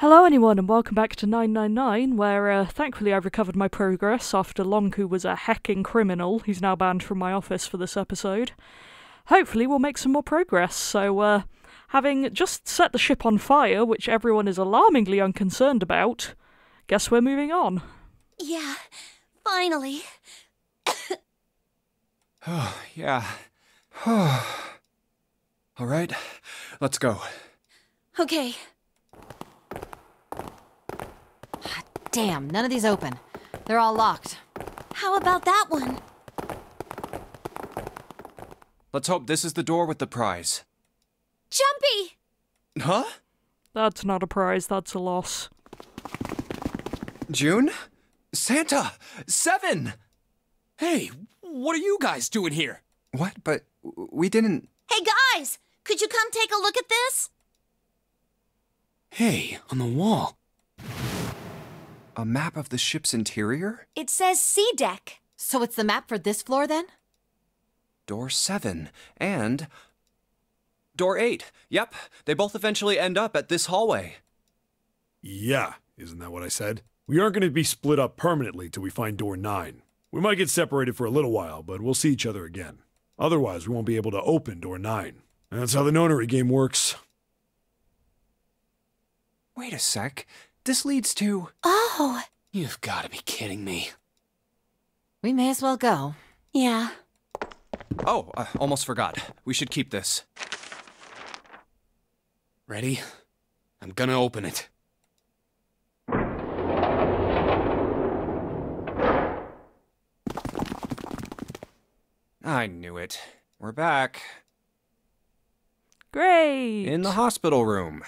Hello anyone and welcome back to 999, where thankfully I've recovered my progress after Lonku was a hecking criminal. He's now banned from my office for this episode. Hopefully we'll make some more progress, so having just set the ship on fire, which everyone is alarmingly unconcerned about, guess we're moving on. Yeah, finally. Oh, yeah. Alright, let's go. Okay. Damn, none of these open. They're all locked. How about that one? Let's hope this is the door with the prize. Jumpy! Huh? That's not a prize, that's a loss. June? Santa! 7! Hey, what are you guys doing here? What? But we didn't... Hey guys! Could you come take a look at this? Hey, on the wall. A map of the ship's interior? It says C deck. So it's the map for this floor then? Door 7. And... Door 8. Yep, they both eventually end up at this hallway. Yeah, isn't that what I said? We aren't going to be split up permanently till we find door 9. We might get separated for a little while, but we'll see each other again. Otherwise, we won't be able to open door 9. And that's how the nonary game works. Wait a sec. This leads to... Oh. You've got to be kidding me. We may as well go. Yeah. Oh, almost forgot. We should keep this. Ready? I'm gonna open it. I knew it. We're back. Great! In the hospital room.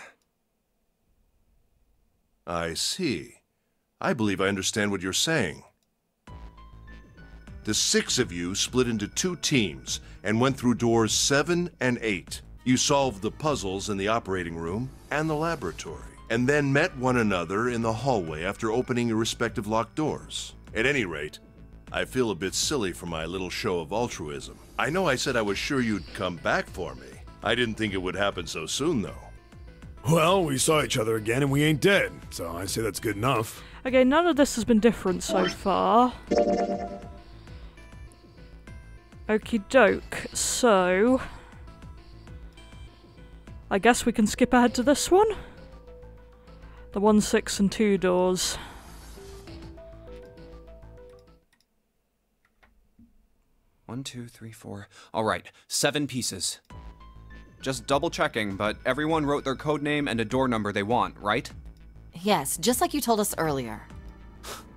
I see. I believe I understand what you're saying. The 6 of you split into 2 teams and went through doors 7 and 8. You solved the puzzles in the operating room and the laboratory, and then met one another in the hallway after opening your respective locked doors. At any rate, I feel a bit silly for my little show of altruism. I know I said I was sure you'd come back for me. I didn't think it would happen so soon, though. Well, we saw each other again and we ain't dead, so I'd say that's good enough. Okay, none of this has been different so far. Okie doke, so... I guess we can skip ahead to this one? The 1, 6 and 2 doors. One, 2, 3, 4. All right, 7 pieces. Just double checking, but everyone wrote their code name and a door number they want, right? Yes, just like you told us earlier.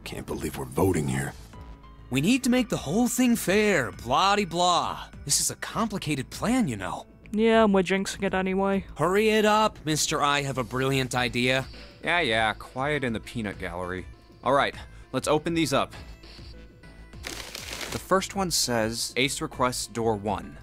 Can't believe we're voting here. We need to make the whole thing fair, blah-de-blah. This is a complicated plan, you know. Yeah, and we're jinxing it anyway. Hurry it up, Mr. I have a brilliant idea. Yeah, quiet in the peanut gallery. All right, let's open these up. The first one says, Ace requests door 1.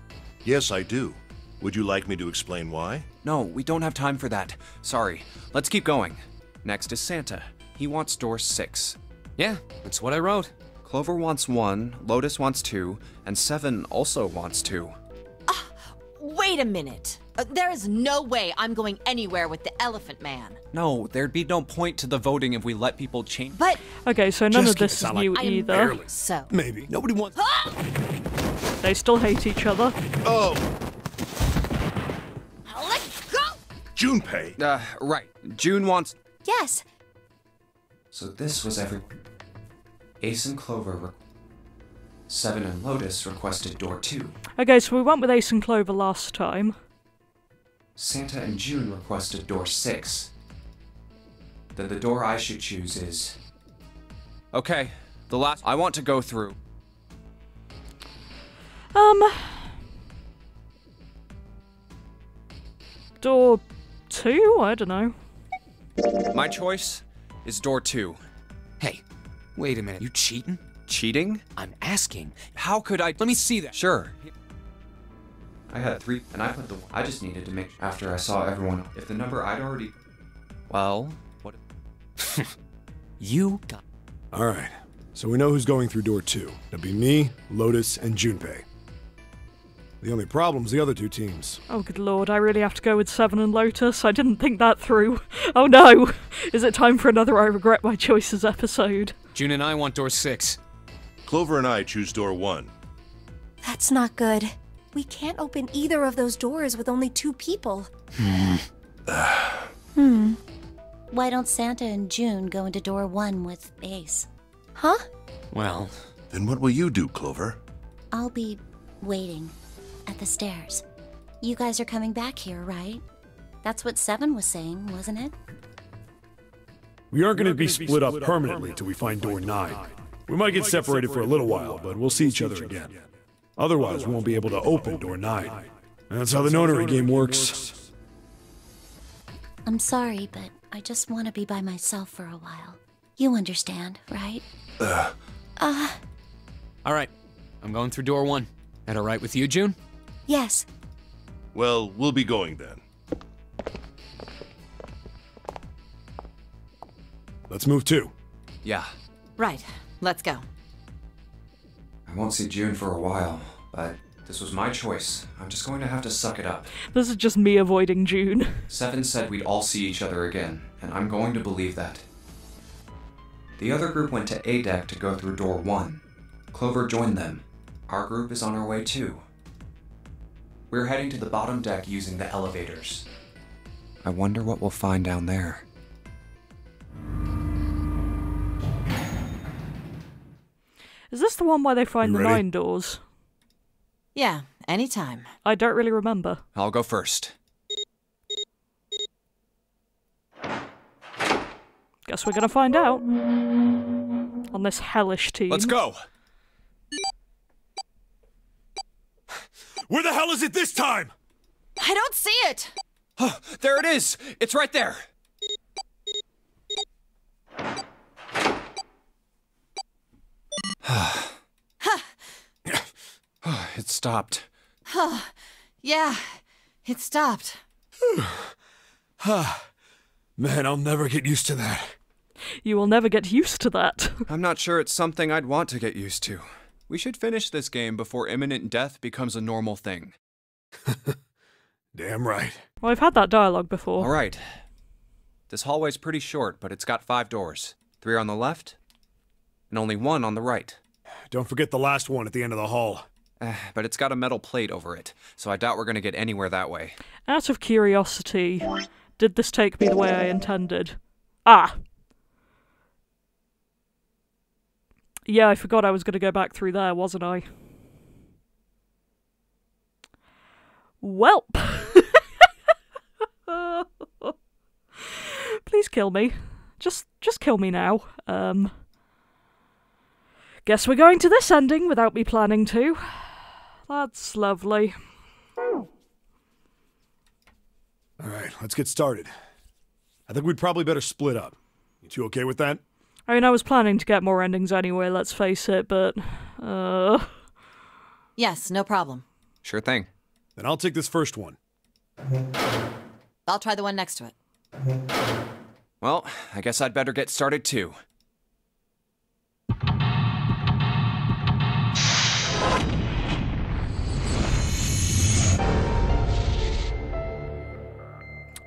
Yes, I do. Would you like me to explain why? No, we don't have time for that. Sorry. Let's keep going. Next is Santa. He wants door 6. Yeah, that's what I wrote. Clover wants 1, Lotus wants 2, and 7 also wants 2. Wait a minute. There is no way I'm going anywhere with the Elephant Man. No, there'd be no point to the voting if we let people change. But... Okay, so none Just of this is sound new like either. barely. So... Maybe. Nobody wants... They still hate each other. Oh! Let's go! Junpei! Right. June wants... Yes. So this was every... Ace and Clover 7 and Lotus requested door 2. Okay, so we went with Ace and Clover last time. Santa and June requested door 6. Then the door I should choose is... Okay, the last... I want to go through. Door 2? I don't know. My choice is door 2. Hey, wait a minute. You cheating? Cheating? I'm asking. How could I... Let me see that. Sure. I had 3, and I put the... I just needed to make... After I saw everyone... If the number I'd already... Well, what... You got... Alright, so we know who's going through door 2. That'd be me, Lotus, and Junpei. The only problem's the other two teams. Oh, good lord, I really have to go with Seven and Lotus? I didn't think that through. Oh no! Is it time for another I Regret My Choices episode? June and I want door 6. Clover and I choose door 1. That's not good. We can't open either of those doors with only 2 people. Why don't Santa and June go into door 1 with Ace? Huh? Well, Then what will you do, Clover? I'll be waiting at the stairs. You guys are coming back here, right? That's what Seven was saying, wasn't it? We aren't going to be split up permanently till we find door 9. We might get separated for a little while, but we'll see each other again. Otherwise, we won't be able to open door 9. That's how the nonary game works. I'm sorry, but I just want to be by myself for a while. You understand, right? alright. I'm going through door 1. That alright with you, June? Yes. Well, we'll be going then. Let's move too. Yeah. Right, let's go. I won't see June for a while, but this was my choice. I'm just going to have to suck it up. This is just me avoiding June. Seven said we'd all see each other again, and I'm going to believe that. The other group went to A deck to go through door 1. Clover joined them. Our group is on our way too. We're heading to the bottom deck using the elevators. I wonder what we'll find down there. Is this the one where they find You the ready? 9 doors? Yeah, anytime. I don't really remember. I'll go first. Guess we're gonna find out. On this hellish team. Let's go! Where the hell is it this time? I don't see it! There it is! It's right there! It stopped. Yeah, it stopped. Man, I'll never get used to that. You will never get used to that. I'm not sure it's something I'd want to get used to. We should finish this game before imminent death becomes a normal thing. Damn right. Well, I've had that dialogue before. Alright. This hallway's pretty short, but it's got 5 doors. 3 on the left, and only 1 on the right. Don't forget the last one at the end of the hall. But it's got a metal plate over it, so I doubt we're gonna get anywhere that way. Out of curiosity, did this take me the way I intended? Ah! Yeah, I forgot I was going to go back through there, wasn't I? Welp! Please kill me. Just kill me now. Guess we're going to this ending without me planning to. That's lovely. Alright, let's get started. I think we'd probably better split up. You two okay with that? I mean, I was planning to get more endings anyway, let's face it, but... Yes, no problem. Sure thing. Then I'll take this first one. I'll try the one next to it. Well, I guess I'd better get started too.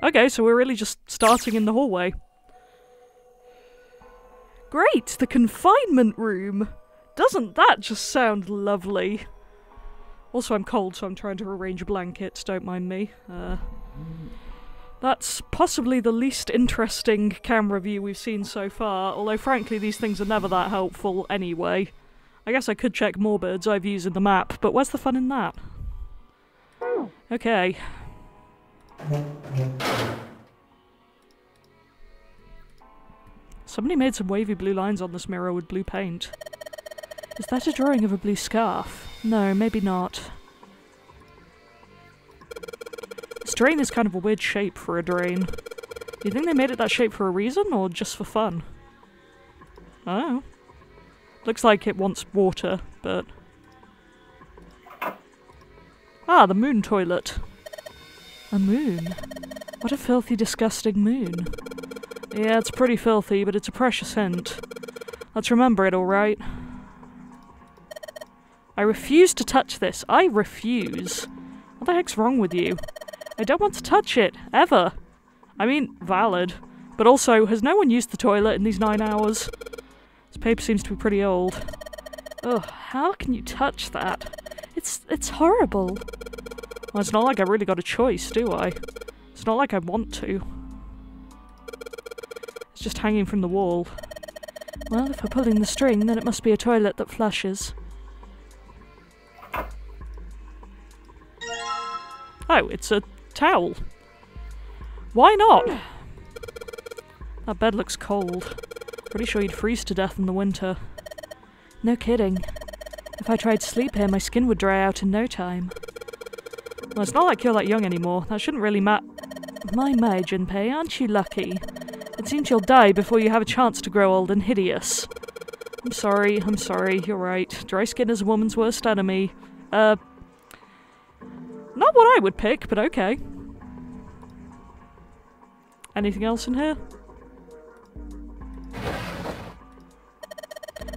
Okay, so we're really just starting in the hallway. Great, the confinement room! Doesn't that just sound lovely? Also, I'm cold, so I'm trying to arrange blankets, don't mind me. That's possibly the least interesting camera view we've seen so far, although frankly these things are never that helpful anyway. I guess I could check more bird's eye views in the map, but where's the fun in that? Okay. Somebody made some wavy blue lines on this mirror with blue paint. Is that a drawing of a blue scarf? No, maybe not. This drain is kind of a weird shape for a drain. Do you think they made it that shape for a reason, or just for fun? Oh. Looks like it wants water, but... Ah, the moon toilet. A moon. What a filthy, disgusting moon. Yeah, it's pretty filthy, but it's a precious hint. Let's remember it, alright? I refuse to touch this. I refuse. What the heck's wrong with you? I don't want to touch it. Ever. I mean, valid. But also, has no one used the toilet in these 9 hours? This paper seems to be pretty old. Ugh, how can you touch that? It's horrible. Well, it's not like I really got a choice, do I? It's not like I want to. It's just hanging from the wall. Well, if we're pulling the string, then it must be a toilet that flushes. Oh, it's a towel. Why not? That bed looks cold. Pretty sure you'd freeze to death in the winter. No kidding. If I tried to sleep here, my skin would dry out in no time. Well, it's not like you're that young anymore. That shouldn't really matter. My, Junpei, aren't you lucky? It seems you'll die before you have a chance to grow old and hideous. I'm sorry, you're right. Dry skin is a woman's worst enemy. Not what I would pick, but okay. Anything else in here?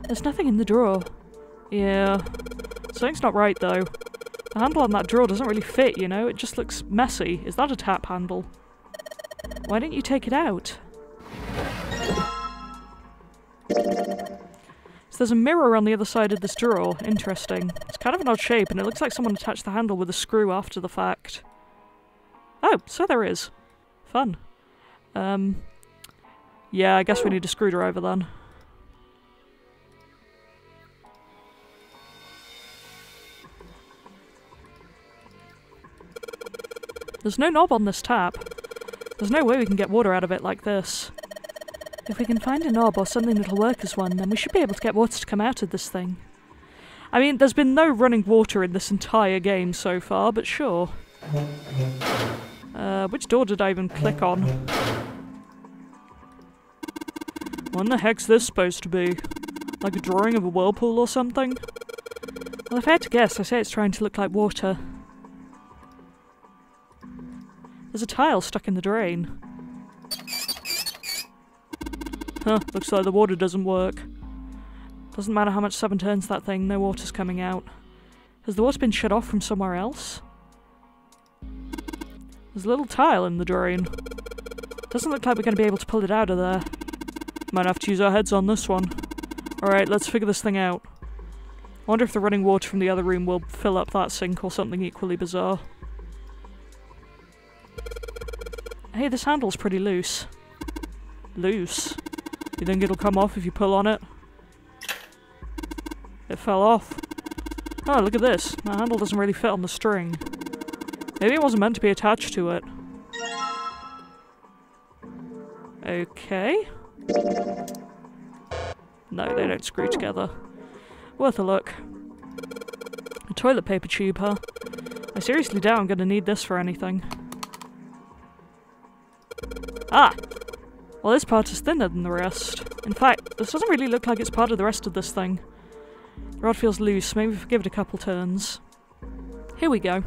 There's nothing in the drawer. Yeah. Something's not right, though. The handle on that drawer doesn't really fit, you know? It just looks messy. Is that a tap handle? Why don't you take it out? So there's a mirror on the other side of this drawer. Interesting. It's kind of an odd shape, and it looks like someone attached the handle with a screw after the fact. Oh, so there is. Fun. Yeah, I guess we need a screwdriver then. There's no knob on this tap. There's no way we can get water out of it like this. If we can find a knob or something that'll work as one, then we should be able to get water to come out of this thing. I mean, there's been no running water in this entire game so far, but sure. Which door did I even click on? What the heck's this supposed to be? Like a drawing of a whirlpool or something? Well, if I had to guess, I say it's trying to look like water. There's a tile stuck in the drain. Huh, looks like the water doesn't work. Doesn't matter how much 7 turns that thing, no water's coming out. Has the water been shut off from somewhere else? There's a little tile in the drain. Doesn't look like we're going to be able to pull it out of there. Might have to use our heads on this one. Alright, let's figure this thing out. I wonder if the running water from the other room will fill up that sink or something equally bizarre. Hey, this handle's pretty loose. Loose? You think it'll come off if you pull on it? It fell off. Oh, look at this. That handle doesn't really fit on the string. Maybe it wasn't meant to be attached to it. Okay. No, they don't screw together. Worth a look. A toilet paper tube, huh? I seriously doubt I'm gonna need this for anything. Ah! Well, this part is thinner than the rest. In fact, this doesn't really look like it's part of the rest of this thing. The rod feels loose, maybe if we give it a couple turns. Here we go.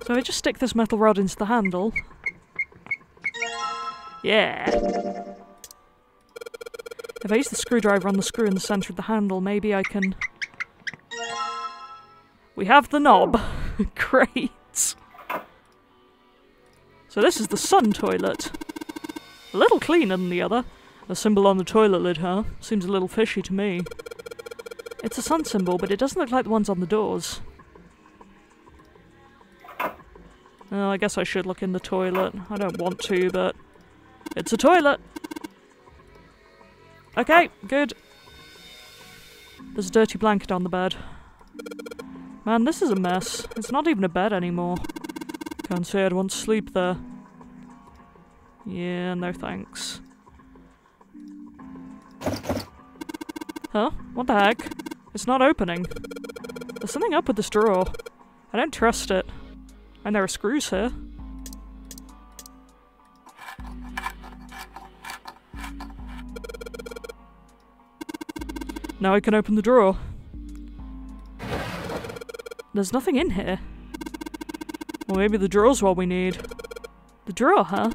So I just stick this metal rod into the handle. Yeah! If I use the screwdriver on the screw in the centre of the handle, maybe I can... We have the knob. Great. So this is the sun toilet. A little cleaner than the other. The symbol on the toilet lid, huh? Seems a little fishy to me. It's a sun symbol, but it doesn't look like the ones on the doors. Oh, I guess I should look in the toilet. I don't want to, but... It's a toilet! Okay, good. There's a dirty blanket on the bed. Man, this is a mess. It's not even a bed anymore. Can't say I'd want to sleep there. Yeah, no thanks. Huh? What the heck? It's not opening. There's something up with this drawer. I don't trust it. And there are screws here. Now I can open the drawer. There's nothing in here. Well, maybe the drawer's what we need. The drawer, huh?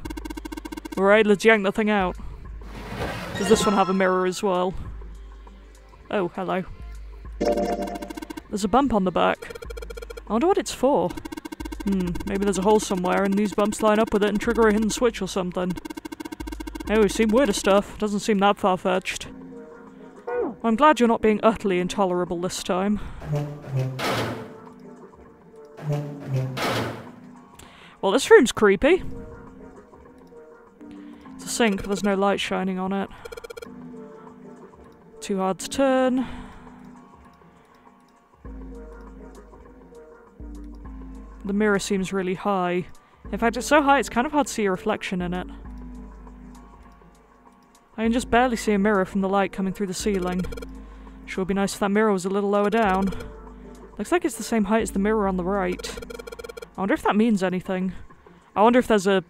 Alright, let's yank the thing out. Does this one have a mirror as well? Oh, hello. There's a bump on the back. I wonder what it's for. Maybe there's a hole somewhere and these bumps line up with it and trigger a hidden switch or something. Oh, we've seen weirder stuff. Doesn't seem that far-fetched. Well, I'm glad you're not being utterly intolerable this time. Well, this room's creepy. It's a sink, but there's no light shining on it. Too hard to turn. The mirror seems really high. In fact, it's so high it's kind of hard to see a reflection in it. I can just barely see a mirror from the light coming through the ceiling. Sure would be nice if that mirror was a little lower down. Looks like it's the same height as the mirror on the right. I wonder if that means anything. I wonder if there's a...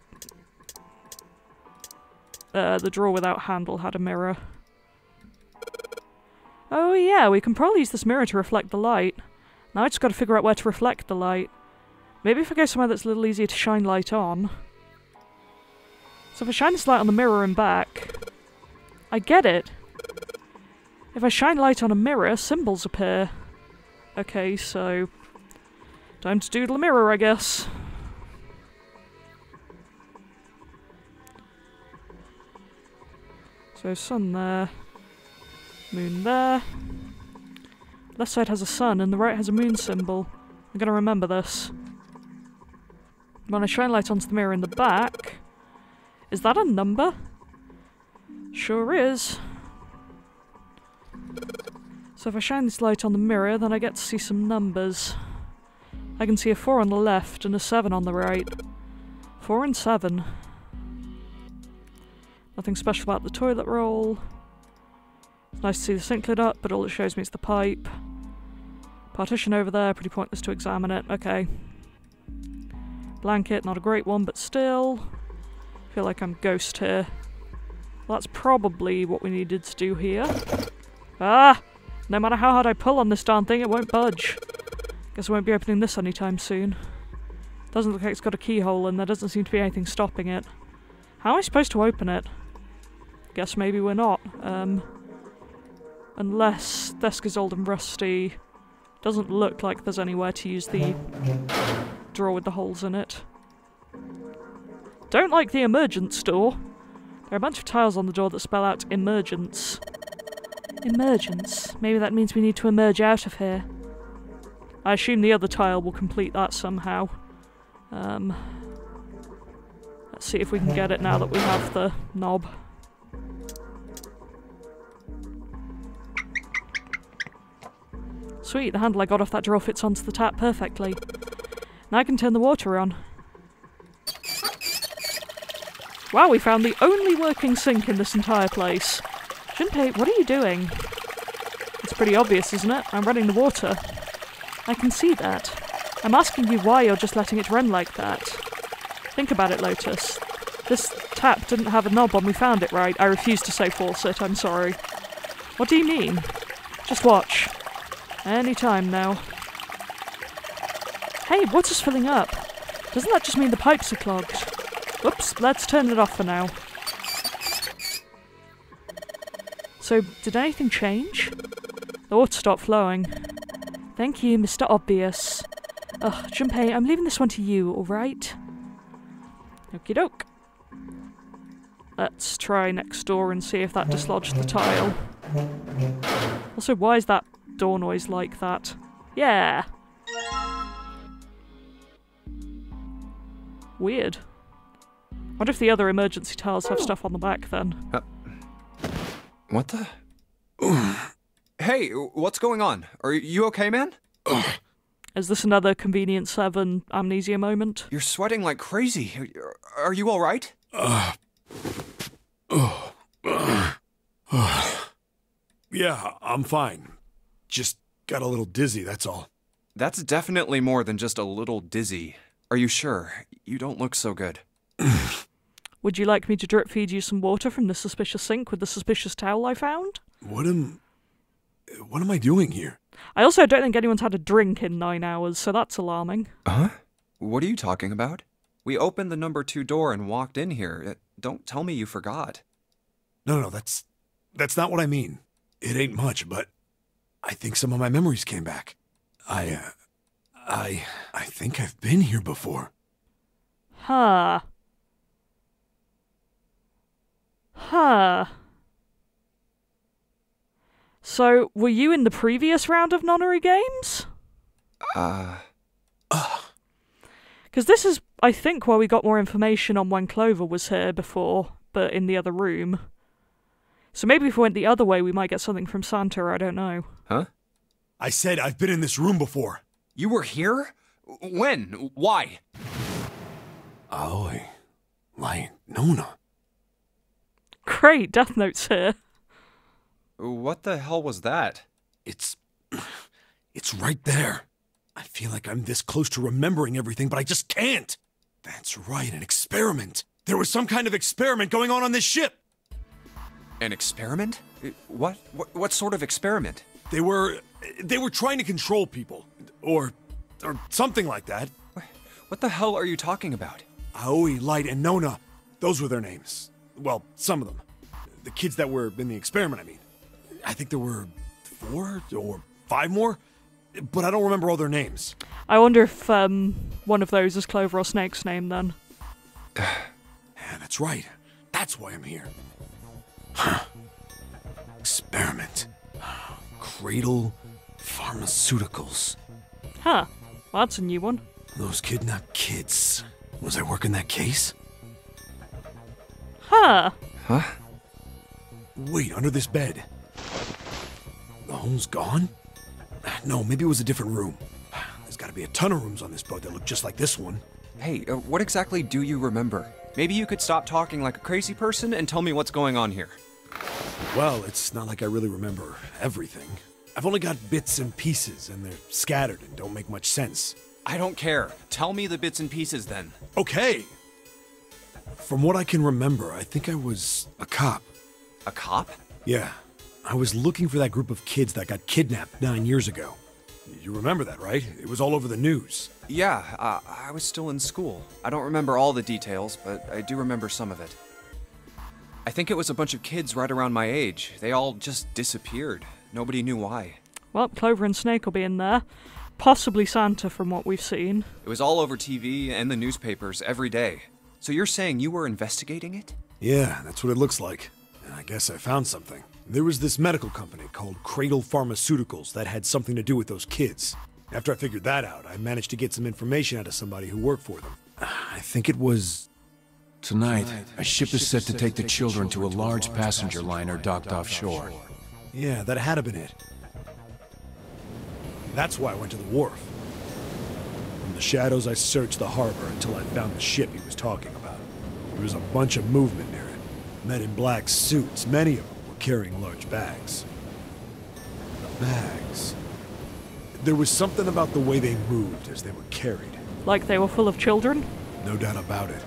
the drawer without handle had a mirror. Oh yeah, we can probably use this mirror to reflect the light. Now I just gotta figure out where to reflect the light. Maybe if I go somewhere that's a little easier to shine light on. So if I shine this light on the mirror and back... I get it. If I shine light on a mirror, symbols appear. Okay, so... time to doodle a mirror, I guess. So sun there. Moon there. Left side has a sun and the right has a moon symbol. I'm gonna remember this. When I shine light onto the mirror in the back... is that a number? Sure is. So if I shine this light on the mirror, then I get to see some numbers. I can see a 4 on the left and a 7 on the right. 4 and 7. Nothing special about the toilet roll. It's nice to see the sink lid up, but all it shows me is the pipe. Partition over there, pretty pointless to examine it. Okay. Blanket, not a great one, but still. Feel like I'm ghost here. Well, that's probably what we needed to do here. Ah! No matter how hard I pull on this darn thing, it won't budge. Guess I won't be opening this anytime soon. Doesn't look like it's got a keyhole and there doesn't seem to be anything stopping it. How am I supposed to open it? Guess maybe we're not. Unless desk is old and rusty. Doesn't look like there's anywhere to use the drawer with the holes in it. Don't like the emergence door. There are a bunch of tiles on the door that spell out emergence. Emergence? Maybe that means we need to emerge out of here. I assume the other tile will complete that somehow. Let's see if we can get it now that we have the knob. Sweet, the handle I got off that drawer fits onto the tap perfectly. Now I can turn the water on. Wow, we found the only working sink in this entire place. Junpei, what are you doing? It's pretty obvious, isn't it? I'm running the water. I can see that. I'm asking you why you're just letting it run like that. Think about it, Lotus. This tap didn't have a knob when we found it, right? I refuse to say faucet, I'm sorry. What do you mean? Just watch. Any time now. Hey, water's filling up. Doesn't that just mean the pipes are clogged? Whoops, let's turn it off for now. So, did anything change? The water stopped flowing. Thank you, Mr. Obvious. Ugh, Junpei, I'm leaving this one to you, alright? Okie doke. Let's try next door and see if that dislodged the tile. Also, why is that door noise like that? Yeah! Weird. Wonder if the other emergency tiles have stuff on the back then. What the? Hey, what's going on? Are you okay, man? Is this another Convenient 7 amnesia moment? You're sweating like crazy. Are you alright? Yeah, I'm fine. Just got a little dizzy, that's all. That's definitely more than just a little dizzy. Are you sure? You don't look so good. Would you like me to drip feed you some water from the suspicious sink with the suspicious towel I found? What am I doing here? I also don't think anyone's had a drink in 9 hours, so that's alarming. Huh? What are you talking about? We opened the number 2 door and walked in here. Don't tell me you forgot. No, that's that's not what I mean. It ain't much, but I think some of my memories came back. I think I've been here before. Huh. Huh. So, were you in the previous round of nonary games? Because this is, I think, where we got more information on when Clover was here before, but in the other room. So maybe if we went the other way, we might get something from Santa, I don't know. Huh? I said I've been in this room before. You were here? When? Why? Aoi. Light. Nona. Great, Death Note's here. What the hell was that? It's right there. I feel like I'm this close to remembering everything, but I just can't. That's right, an experiment. There was some kind of experiment going on this ship. An experiment? What sort of experiment? They were trying to control people, or something like that. What the hell are you talking about? Aoi, Light, and Nona. Those were their names. Well, some of them. The kids that were in the experiment, I mean. I think there were 4 or 5 more, but I don't remember all their names. I wonder if one of those is Clover or Snake's name then. Yeah, that's right. That's why I'm here. Experiment. Cradle Pharmaceuticals. Huh. Well, that's a new one. Those kidnapped kids. Was I working that case? Huh. Huh? Wait, under this bed. The hole's gone? No, maybe it was a different room. There's gotta be a ton of rooms on this boat that look just like this one. Hey, what exactly do you remember? Maybe you could stop talking like a crazy person and tell me what's going on here. Well, it's not like I really remember everything. I've only got bits and pieces, and they're scattered and don't make much sense. I don't care. Tell me the bits and pieces then. Okay. From what I can remember, I think I was a cop. A cop? Yeah. I was looking for that group of kids that got kidnapped 9 years ago. You remember that, right? It was all over the news. Yeah, I was still in school. I don't remember all the details, but I do remember some of it. I think it was a bunch of kids right around my age. They all just disappeared. Nobody knew why. Well, Clover and Snake will be in there. Possibly Santa from what we've seen. It was all over TV and the newspapers every day. So you're saying you were investigating it? Yeah, that's what it looks like. And I guess I found something. There was this medical company called Cradle Pharmaceuticals that had something to do with those kids. After I figured that out, I managed to get some information out of somebody who worked for them. I think it was... Tonight, a ship is set to take the children to a large passenger liner docked offshore. Yeah, that had been it. That's why I went to the wharf. In the shadows, I searched the harbor until I found the ship he was talking about. There was a bunch of movement near it. Men in black suits, many of them were carrying large bags. The bags... There was something about the way they moved as they were carried. Like they were full of children? No doubt about it.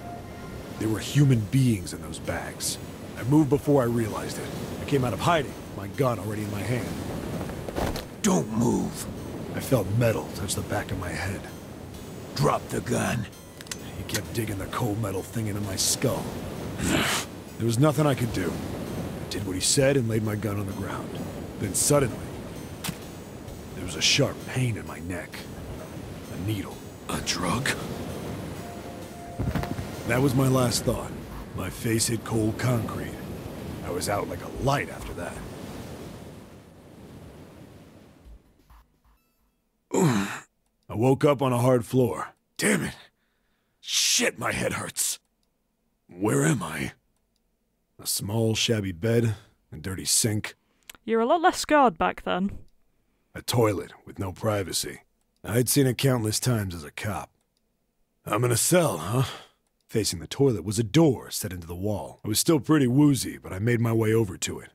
There were human beings in those bags. I moved before I realized it. I came out of hiding, my gun already in my hand. Don't move. I felt metal touch the back of my head. Drop the gun. He kept digging the cold metal thing into my skull. There was nothing I could do. I did what he said and laid my gun on the ground. Then suddenly, there was a sharp pain in my neck. A needle. A drug? That was my last thought. My face hit cold concrete. I was out like a light after that. I woke up on a hard floor. Damn it! Shit, my head hurts. Where am I? A small, shabby bed, a dirty sink. You're a lot less scarred back then. A toilet with no privacy. I'd seen it countless times as a cop. I'm in a cell, huh? Facing the toilet was a door set into the wall. I was still pretty woozy, but I made my way over to it.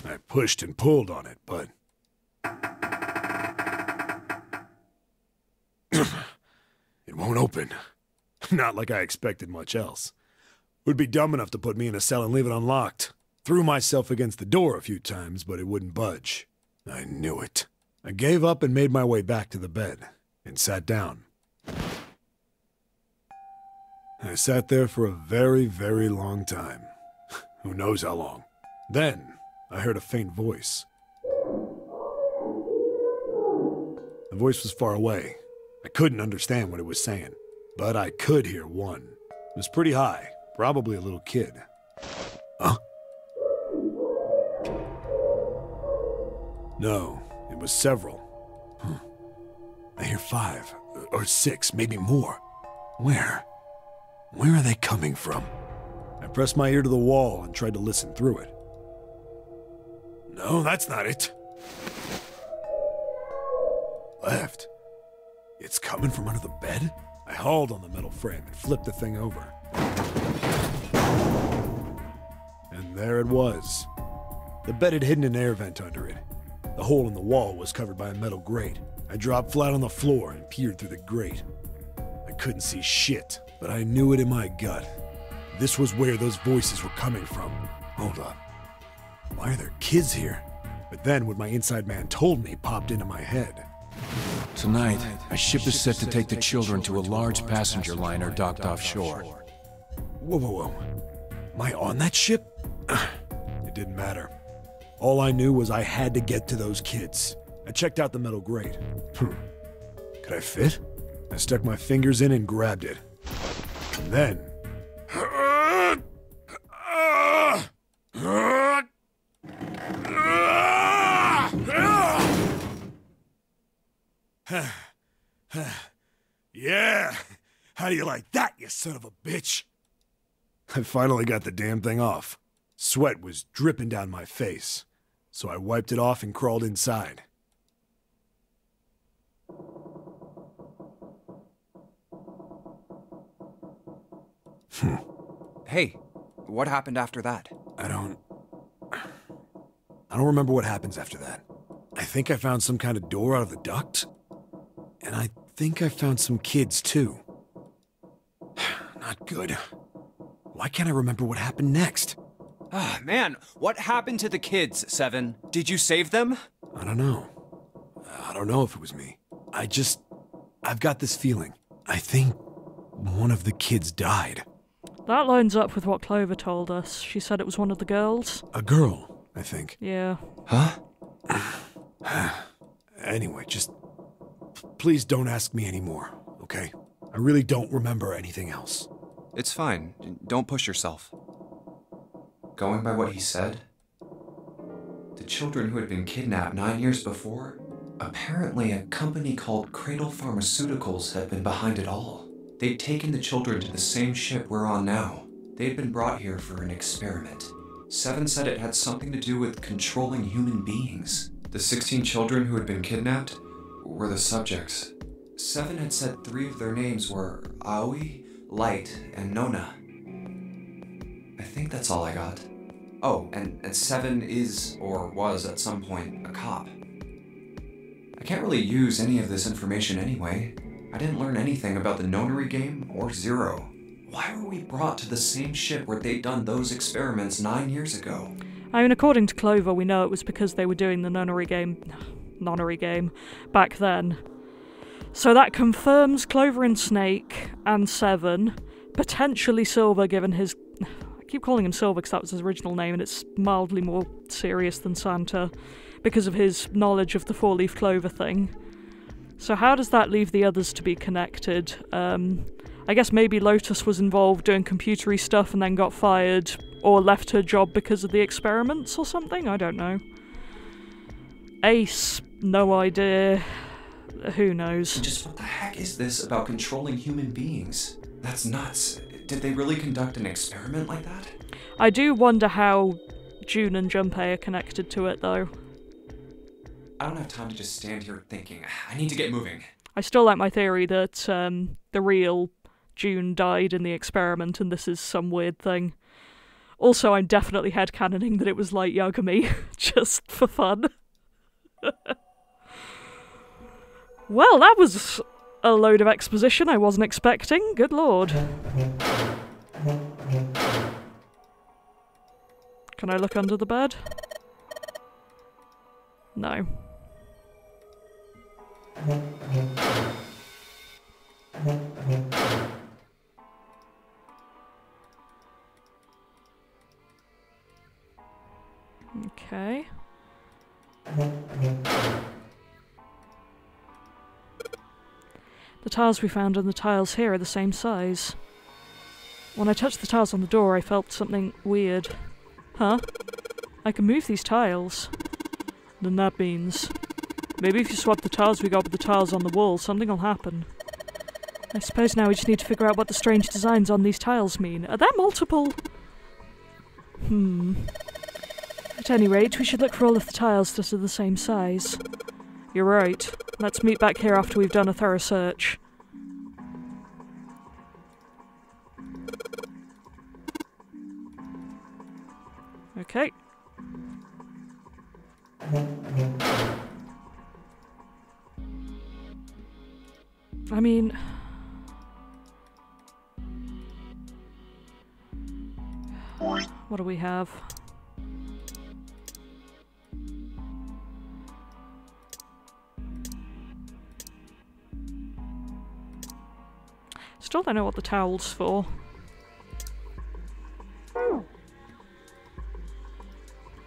I pushed and pulled on it, but... It won't open. Not like I expected much else. It would be dumb enough to put me in a cell and leave it unlocked. Threw myself against the door a few times, but it wouldn't budge. I knew it. I gave up and made my way back to the bed, and sat down. I sat there for a very, very long time. Who knows how long. Then, I heard a faint voice. The voice was far away. I couldn't understand what it was saying, but I could hear one. It was pretty high, probably a little kid. Huh? No, it was several. I hear 5, or 6, maybe more. Where? Where are they coming from? I pressed my ear to the wall and tried to listen through it. No, that's not it. Left. It's coming from under the bed? I hauled on the metal frame and flipped the thing over. And there it was. The bed had hidden an air vent under it. The hole in the wall was covered by a metal grate. I dropped flat on the floor and peered through the grate. I couldn't see shit, but I knew it in my gut. This was where those voices were coming from. Hold on. Why are there kids here? But then what my inside man told me popped into my head. Tonight, a ship is set to take the children to a large passenger liner docked offshore. Whoa, whoa, whoa. Am I on that ship? It didn't matter. All I knew was I had to get to those kids. I checked out the metal grate. Could I fit? I stuck my fingers in and grabbed it. And then... Yeah! How do you like that, you son of a bitch? I finally got the damn thing off. Sweat was dripping down my face, so I wiped it off and crawled inside. Hey, what happened after that? I don't remember what happens after that. I think I found some kind of door out of the duct, and I think I found some kids too. Not good. Why can't I remember what happened next? Ah, man, what happened to the kids, Seven? Did you save them? I don't know. I don't know if it was me. I've got this feeling. I think one of the kids died. That lines up with what Clover told us. She said it was one of the girls. A girl, I think. Yeah. Huh? Anyway, just please don't ask me anymore, okay? I really don't remember anything else. It's fine. Don't push yourself. Going by what he said, the children who had been kidnapped 9 years before, apparently a company called Cradle Pharmaceuticals had been behind it all. They'd taken the children to the same ship we're on now. They'd been brought here for an experiment. Seven said it had something to do with controlling human beings. The 16 children who had been kidnapped were the subjects. Seven had said 3 of their names were Aoi, Light, and Nona. I think that's all I got. Oh, and Seven is, or was at some point, a cop. I can't really use any of this information anyway. I didn't learn anything about the nonary game or Zero. Why were we brought to the same ship where they'd done those experiments 9 years ago? I mean, according to Clover, we know it was because they were doing the nonary game back then. So that confirms Clover and Snake and Seven, potentially Silver given his... I keep calling him Silver because that was his original name and it's mildly more serious than Santa because of his knowledge of the four-leaf clover thing. So how does that leave the others to be connected? I guess maybe Lotus was involved doing computery stuff and then got fired or left her job because of the experiments or something? I don't know. Ace, no idea. Who knows? Just what the heck is this about controlling human beings? That's nuts. Did they really conduct an experiment like that? I do wonder how June and Junpei are connected to it, though. I don't have time to just stand here thinking. I need to get moving. I still like my theory that the real June died in the experiment and this is some weird thing. Also, I'm definitely headcanoning that it was Light Yagami, just for fun. Well, that was a load of exposition I wasn't expecting. Good lord. Can I look under the bed? No. Okay. The tiles we found and the tiles here are the same size. When I touched the tiles on the door, I felt something weird. Huh? I can move these tiles. Then that means... maybe if you swap the tiles we got with the tiles on the wall, something will happen. I suppose now we just need to figure out what the strange designs on these tiles mean. Are there multiple? At any rate, we should look for all of the tiles that are the same size. You're right. Let's meet back here after we've done a thorough search. Okay. I mean... what do we have? Still don't know what the towel's for.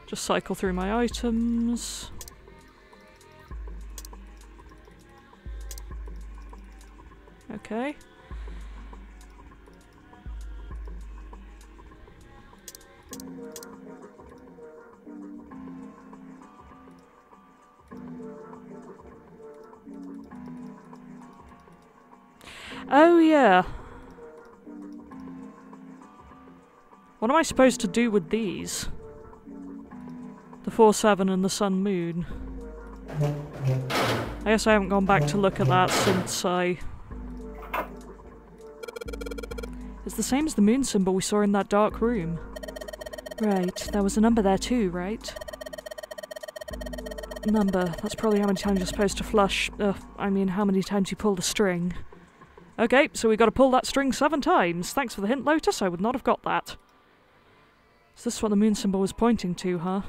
Just cycle through my items. Okay. Oh yeah. What am I supposed to do with these? The 4-7 and the sun moon. I guess I haven't gone back to look at that since I... It's the same as the moon symbol we saw in that dark room. Right, there was a number there too, right? Number, that's probably how many times you're supposed to flush. I mean, how many times you pull the string. Okay, so we got to pull that string 7 times. Thanks for the hint, Lotus, I would not have got that. Is this what the moon symbol was pointing to, huh?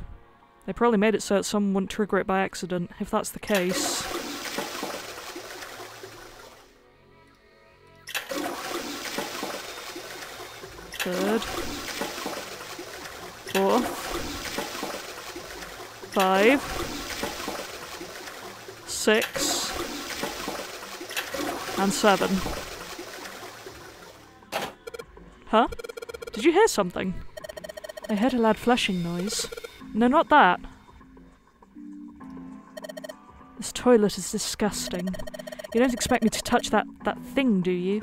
They probably made it so that someone wouldn't trigger it by accident, if that's the case. Third. Fourth. 5. 6. And 7. Huh? Did you hear something? I heard a loud flushing noise. No, not that. This toilet is disgusting. You don't expect me to touch that thing, do you?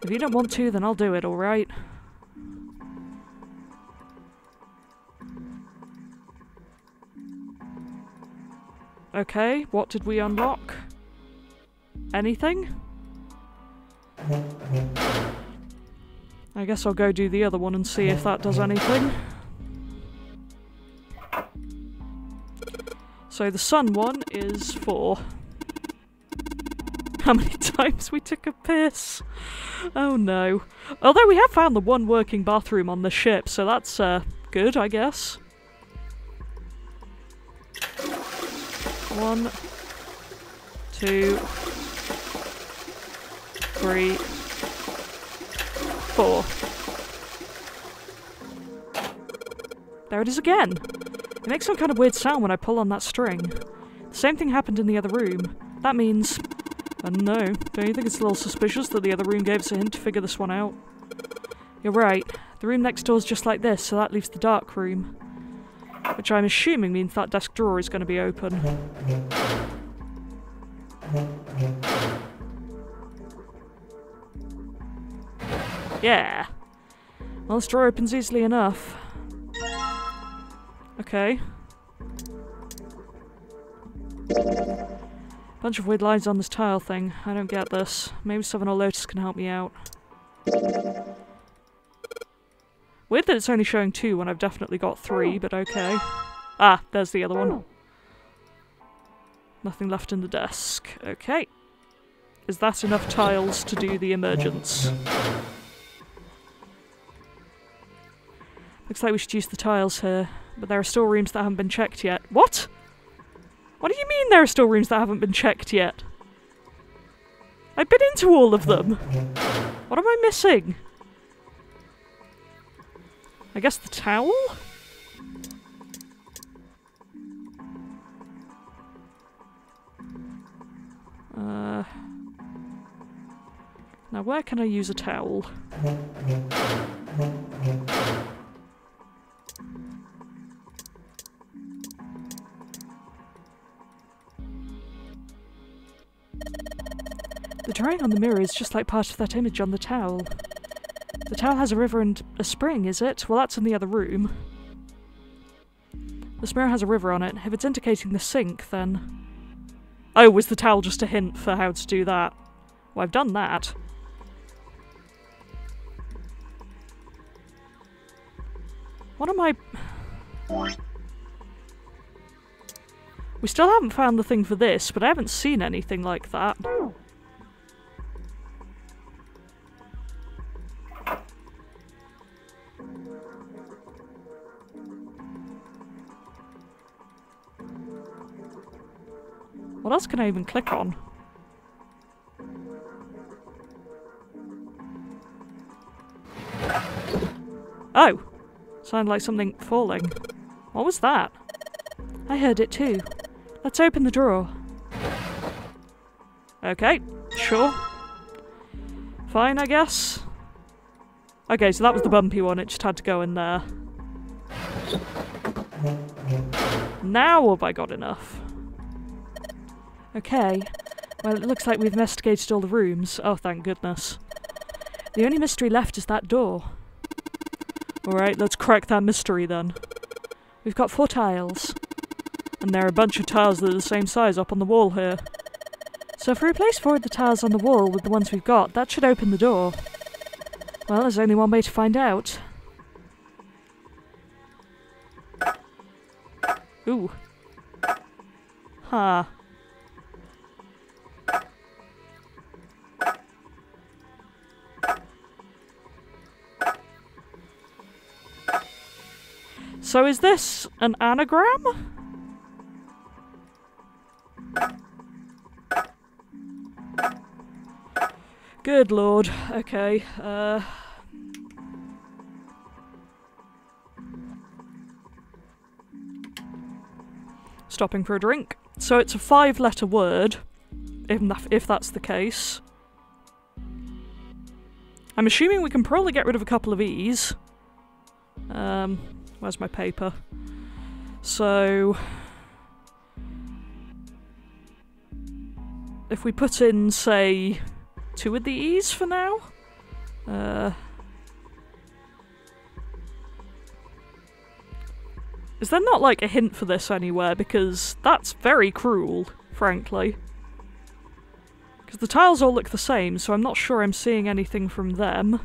If you don't want to, then I'll do it, alright? Okay, what did we unlock? Anything? I guess I'll go do the other one and see if that does anything. So the sun one is 4. How many times we took a piss? Oh no. Although we have found the one working bathroom on the ship, so that's good, I guess. 1, 2, 3, 4. There it is again. It makes some kind of weird sound when I pull on that string. The same thing happened in the other room. That means... I don't know. Don't you think it's a little suspicious that the other room gave us a hint to figure this one out? You're right. The room next door is just like this, so that leaves the dark room. Which I'm assuming means that desk drawer is going to be open. Yeah. Well, this drawer opens easily enough. Okay. Bunch of weird lines on this tile thing. I don't get this. Maybe Seven or Lotus can help me out. Weird that it's only showing 2 when I've definitely got 3, but okay. Ah, there's the other one. Nothing left in the desk. Okay. Is that enough tiles to do the emergence? Looks like we should use the tiles here, but there are still rooms that haven't been checked yet. What? What do you mean there are still rooms that haven't been checked yet? I've been into all of them. What am I missing? I guess the towel? Now where can I use a towel? The drawing on the mirror is just like part of that image on the towel. The towel has a river and a spring, is it? Well, that's in the other room. This mirror has a river on it. If it's indicating the sink, then... Oh, was the towel just a hint for how to do that? Well, I've done that. What am I... We still haven't found the thing for this, but I haven't seen anything like that. What else can I even click on? Oh! Sounded like something falling. What was that? I heard it too. Let's open the drawer. Okay, sure. Fine, I guess. Okay, so that was the bumpy one, it just had to go in there. Now have I got enough? Okay, well it looks like we've investigated all the rooms. Oh, thank goodness. The only mystery left is that door. Alright, let's crack that mystery then. We've got 4 tiles. And there are a bunch of tiles that are the same size up on the wall here. So if we replace 4 of the tiles on the wall with the ones we've got, that should open the door. Well, there's only one way to find out. Ooh. Huh. So is this an anagram? Good lord. Okay, stopping for a drink. So it's a 5-letter word, if that's the case. I'm assuming we can probably get rid of a couple of E's. Where's my paper? So... if we put in, say, 2 of the E's for now? Is there not, like, a hint for this anywhere? Because that's very cruel, frankly. Because the tiles all look the same, so I'm not sure I'm seeing anything from them.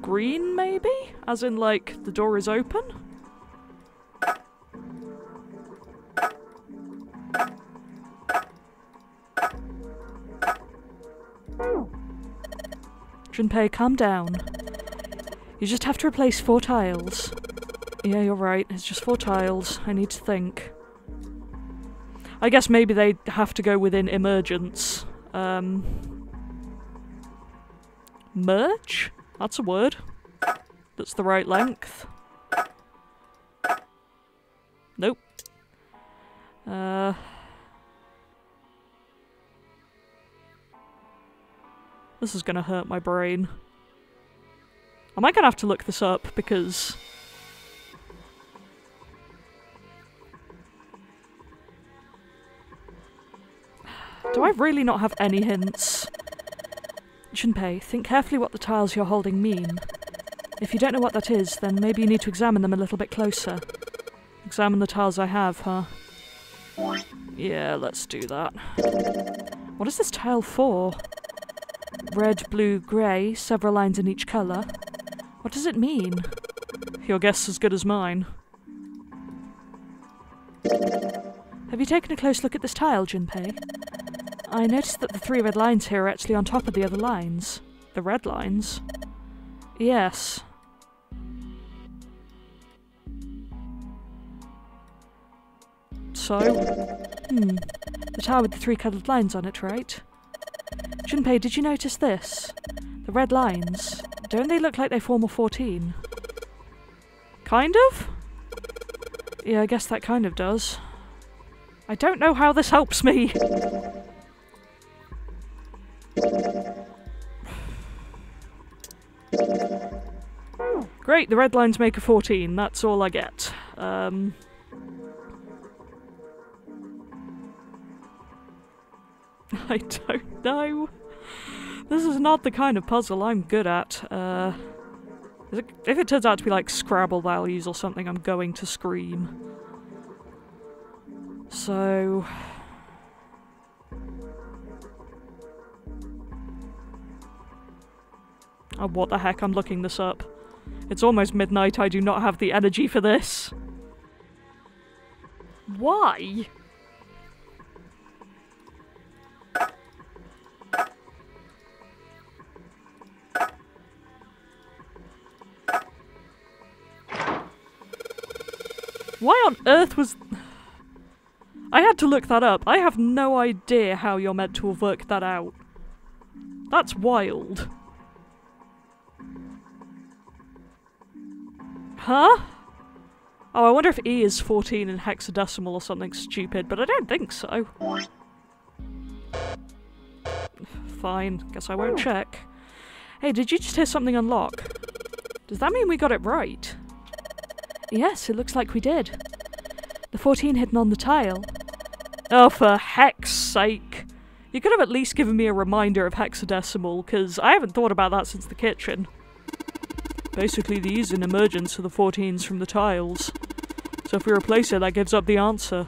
Green, maybe? As in, like, the door is open? Junpei, calm down. You just have to replace 4 tiles. Yeah, you're right. It's just 4 tiles. I need to think. I guess maybe they have to go within emergence. Merge? That's a word. That's the right length. Nope. This is gonna hurt my brain. I might gonna have to look this up, because... do I really not have any hints? Junpei, think carefully what the tiles you're holding mean. If you don't know what that is, then maybe you need to examine them a little bit closer. Examine the tiles I have, huh? Yeah, let's do that. What is this tile for? Red, blue, grey, several lines in each colour. What does it mean? Your guess is as good as mine. Have you taken a close look at this tile, Junpei? I noticed that the 3 red lines here are actually on top of the other lines. The red lines? Yes. So? The tile with the 3 coloured lines on it, right? Junpei, did you notice this? The red lines. Don't they look like they form a 14? Kind of? Yeah, I guess that kind of does. I don't know how this helps me. Great, the red lines make a 14. That's all I get. I don't know. This is not the kind of puzzle I'm good at. If it turns out to be like Scrabble values or something, I'm going to scream. So... oh, what the heck, I'm looking this up. It's almost midnight, I do not have the energy for this. Why? Why on earth was... I had to look that up. I have no idea how you're meant to have worked that out. That's wild. Huh? Oh, I wonder if E is 14 in hexadecimal or something stupid, but I don't think so. Fine, guess I won't check. Hey, did you just hear something unlock? Does that mean we got it right? Yes, it looks like we did. The 14 hidden on the tile. Oh, for heck's sake. You could have at least given me a reminder of hexadecimal, because I haven't thought about that since the kitchen. Basically, the E's in emergence are the 14s from the tiles. So if we replace it, that gives up the answer.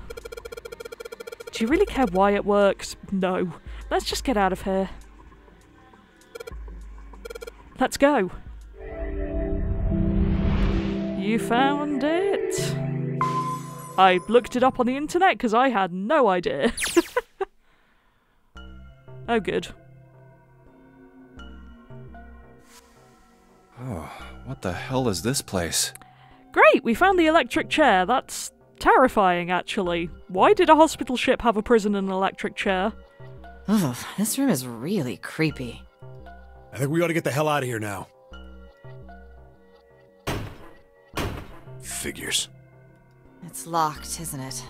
Do you really care why it works? No. Let's just get out of here. Let's go. You found it? I looked it up on the internet because I had no idea. Oh, good. Oh, what the hell is this place? Great, we found the electric chair. That's terrifying, actually. Why did a hospital ship have a prison and an electric chair? Ugh, this room is really creepy. I think we ought to get the hell out of here now. Figures. It's locked, isn't it?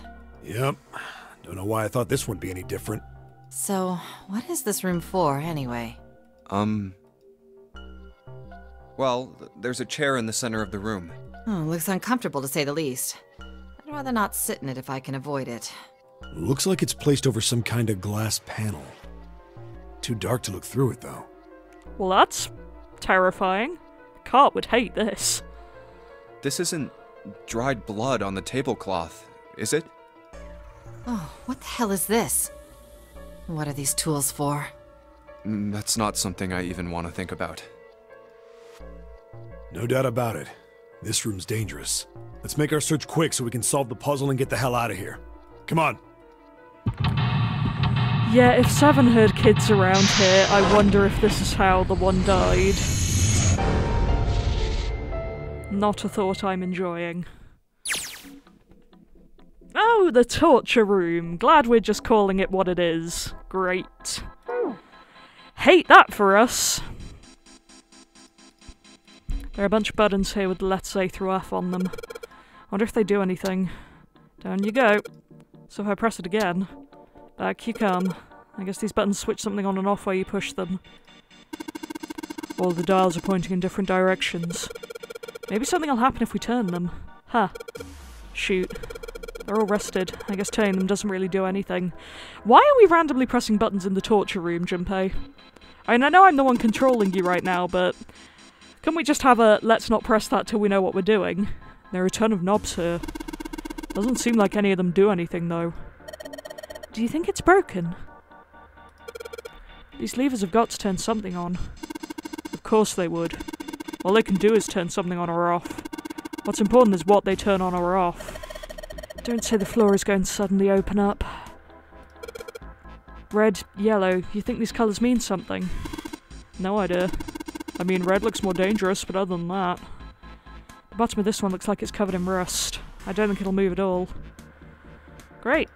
Yep. Don't know why I thought this wouldn't be any different. So, what is this room for, anyway? Well, there's a chair in the center of the room. Oh, looks uncomfortable to say the least. I'd rather not sit in it if I can avoid it. Looks like it's placed over some kind of glass panel. Too dark to look through it, though. Well, that's terrifying. Cart would hate this. This isn't dried blood on the tablecloth, is it? Oh, what the hell is this? What are these tools for? That's not something I even want to think about. No doubt about it. This room's dangerous. Let's make our search quick so we can solve the puzzle and get the hell out of here. Come on. Yeah, if Seven heard kids around here, I wonder if this is how the one died. Not a thought I'm enjoying. Oh, the torture room. Glad we're just calling it what it is. Great. Hate that for us. There are a bunch of buttons here with the Let's Say through F on them. Wonder if they do anything. Down you go. So if I press it again, back you come. I guess these buttons switch something on and off where you push them. All the dials are pointing in different directions. Maybe something will happen if we turn them. Huh. Shoot. They're all rested. I guess turning them doesn't really do anything. Why are we randomly pressing buttons in the torture room, Junpei? I mean, I know I'm the one controlling you right now, but... Couldn't we just have a let's not press that till we know what we're doing? There are a ton of knobs here. Doesn't seem like any of them do anything, though. Do you think it's broken? These levers have got to turn something on. Of course they would. All they can do is turn something on or off. What's important is what they turn on or off. Don't say the floor is going to suddenly open up. Red, yellow, you think these colours mean something? No idea. I mean, red looks more dangerous, but other than that... The bottom of this one looks like it's covered in rust. I don't think it'll move at all. Great.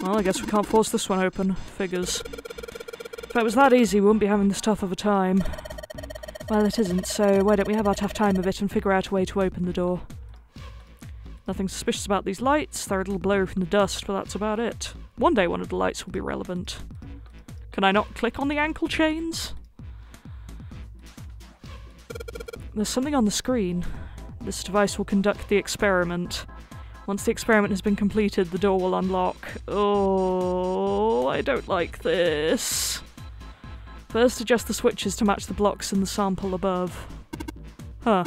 Well, I guess we can't force this one open. Figures. If it was that easy, we wouldn't be having this tough of a time. Well, it isn't, so why don't we have our tough time of it and figure out a way to open the door? Nothing suspicious about these lights. They're a little blurry from the dust, but that's about it. One day one of the lights will be relevant. Can I not click on the ankle chains? There's something on the screen. This device will conduct the experiment. Once the experiment has been completed, the door will unlock. Oh, I don't like this. First, adjust the switches to match the blocks in the sample above. Huh.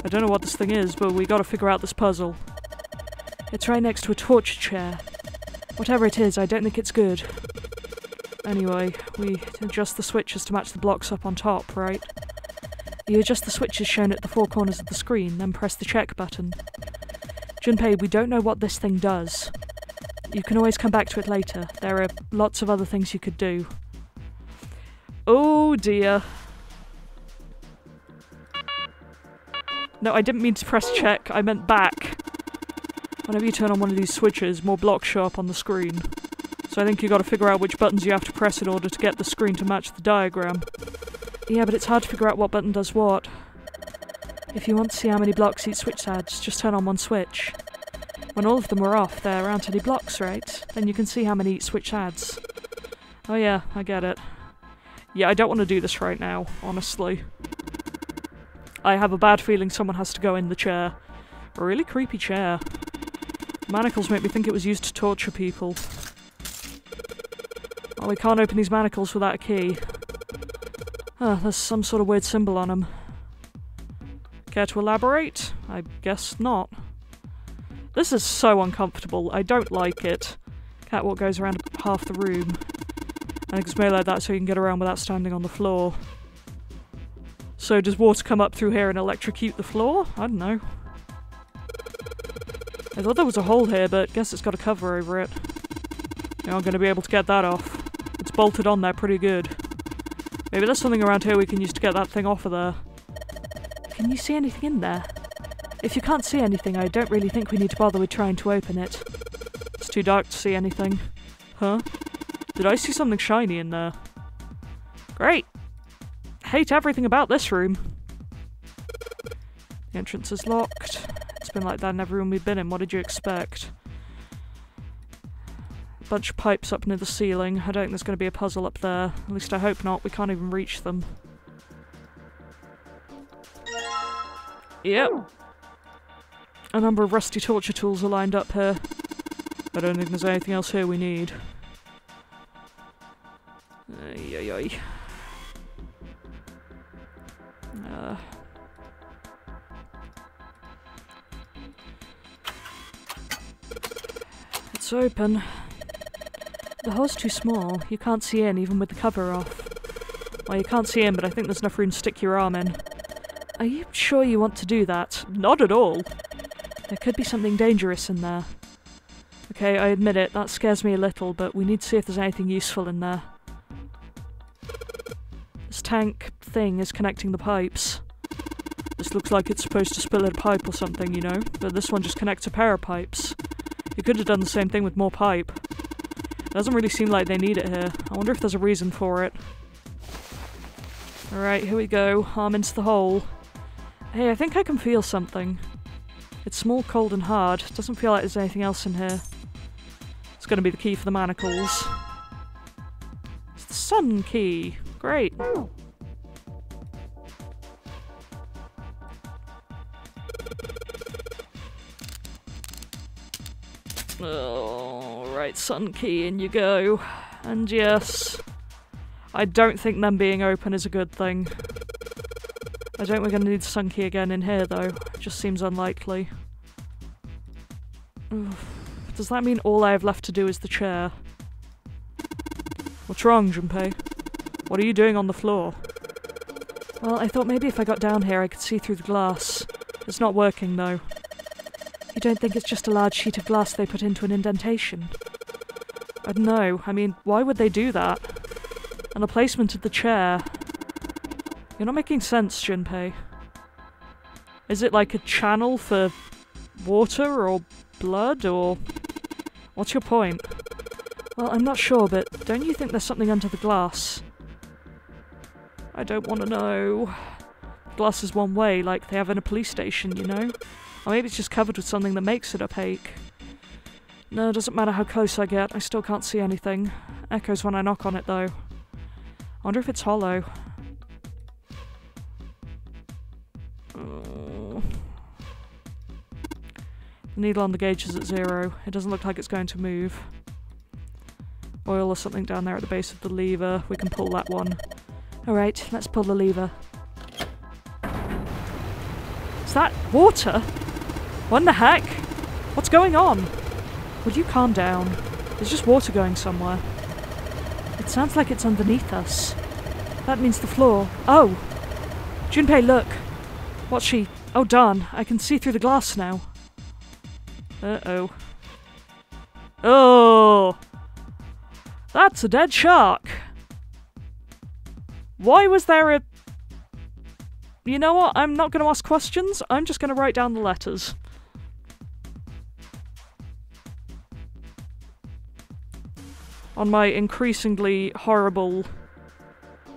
I don't know what this thing is, but we gotta figure out this puzzle. It's right next to a torture chair. Whatever it is, I don't think it's good. Anyway, we adjust the switches to match the blocks up on top, right? You adjust the switches shown at the four corners of the screen, then press the check button. Junpei, we don't know what this thing does. You can always come back to it later. There are lots of other things you could do. Oh dear. No, I didn't mean to press check, I meant back. Whenever you turn on one of these switches, more blocks show up on the screen. So I think you gotta figure out which buttons you have to press in order to get the screen to match the diagram. Yeah, but it's hard to figure out what button does what. If you want to see how many blocks each switch adds, just turn on one switch. When all of them are off, there aren't any blocks, right? Then you can see how many each switch adds. Oh yeah, I get it. Yeah, I don't want to do this right now, honestly. I have a bad feeling someone has to go in the chair. A really creepy chair. Manacles make me think it was used to torture people. Well, we can't open these manacles without a key. There's some sort of weird symbol on them. Care to elaborate? I guess not. This is so uncomfortable. I don't like it. Catwalk goes around half the room. I think it's made like that so you can get around without standing on the floor. So does water come up through here and electrocute the floor? I don't know. I thought there was a hole here, but guess it's got a cover over it. You're not going to be able to get that off. It's bolted on there pretty good. Maybe there's something around here we can use to get that thing off of there. Can you see anything in there? If you can't see anything, I don't really think we need to bother with trying to open it. It's too dark to see anything. Huh? Did I see something shiny in there? Great! Hate everything about this room. The entrance is locked. It's been like that in every room we've been in. What did you expect? A bunch of pipes up near the ceiling. I don't think there's going to be a puzzle up there. At least I hope not. We can't even reach them. Yep. A number of rusty torture tools are lined up here. I don't think there's anything else here we need. Ay, ay, ay. It's open. The hole's too small. You can't see in even with the cover off. Well, you can't see in, but I think there's enough room to stick your arm in. Are you sure you want to do that? Not at all. There could be something dangerous in there. Okay, I admit it, that scares me a little, but we need to see if there's anything useful in there. This tank thing is connecting the pipes. This looks like it's supposed to spill a pipe or something, you know, but this one just connects a pair of pipes. You could have done the same thing with more pipe. It doesn't really seem like they need it here. I wonder if there's a reason for it. Alright, here we go. Arm into the hole. Hey, I think I can feel something. It's small, cold and hard. Doesn't feel like there's anything else in here. It's gonna be the key for the manacles. It's the sun key. Great. Alright, sun key, in you go. And yes, I don't think them being open is a good thing. I don't think we're going to need the sun key again in here, though. It just seems unlikely. Does that mean all I have left to do is the chair? What's wrong, Junpei? What are you doing on the floor? Well, I thought maybe if I got down here I could see through the glass. It's not working, though. You don't think it's just a large sheet of glass they put into an indentation? I don't know. I mean, why would they do that? And the placement of the chair... You're not making sense, Junpei. Is it like a channel for water or blood, or... What's your point? Well, I'm not sure, but Don't you think there's something under the glass? I don't want to know. Glass is one way, like they have in a police station, you know? Or maybe it's just covered with something that makes it opaque. No, it doesn't matter how close I get, I still can't see anything. Echoes when I knock on it, though. I wonder if it's hollow. The needle on the gauge is at 0. It doesn't look like it's going to move. Oil or something down there at the base of the lever. We can pull that one. Alright, let's pull the lever. Is that water? What in the heck? What's going on? Would you calm down? There's just water going somewhere. It sounds like it's underneath us. That means the floor. Oh! Junpei, look! What's she? Oh darn, I can see through the glass now. Uh-oh. Oh! That's a dead shark! Why was there a... You know what? I'm not going to ask questions. I'm just going to write down the letters. On my increasingly horrible